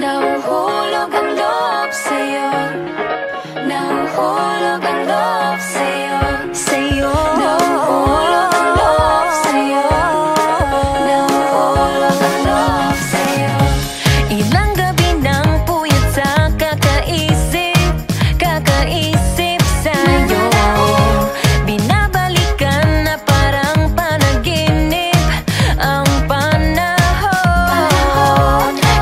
Nahuhulog ang loob sa'yo, nahuhulog ang loob sa'yo, sa'yo. Nahuhulog ang loob sa'yo, nahuhulog ang loob sa'yo. Ilang gabi nang puyat sa kakaisip, kakaisip sa'yo. Binabalikan na parang panaginip ang panahon.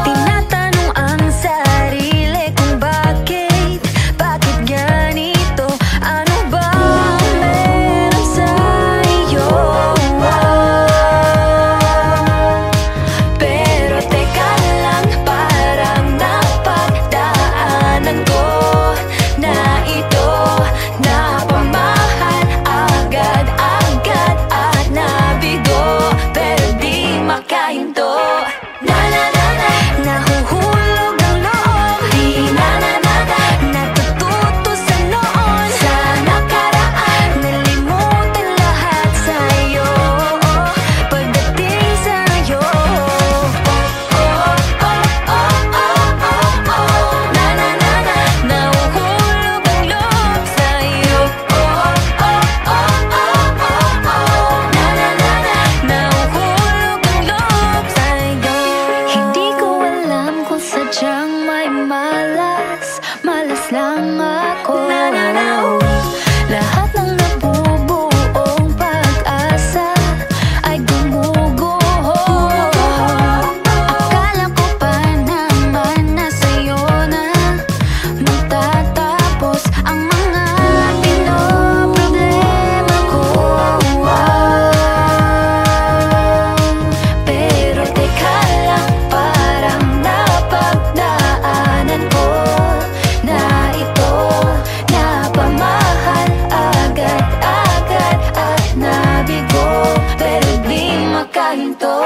Tinatanong ang sarili kung bakit ganito? Ano ba ang meron sa'yo? Pero teka lang, parang napagdaanan ko na ito. Napamahal agad-agad at nabigo, pero di makahinto. Na-na-na-na, nahuhulog ang loob. Di na-na-na-na, natututo sa noon, sa nakaraan. Nalimutan lahat sa'yo, pagdating sa'yo. Na-na-na-na, nahuhulog ang loob sa'yo. Na-na-na-na, nahuhulog ang loob sa'yo. Hindi ko alam kung sadyang may malas, malas lang ako. Lahat ng nabubuong pag-asa ay gumuguho. Akala ko pa naman na sa'yo na magtatapos ang mga pinoproblema ko. Pero teka lang, parang napagdaanan ko na ito. Napamahal agad-agad at nabigo, pero di makahinto.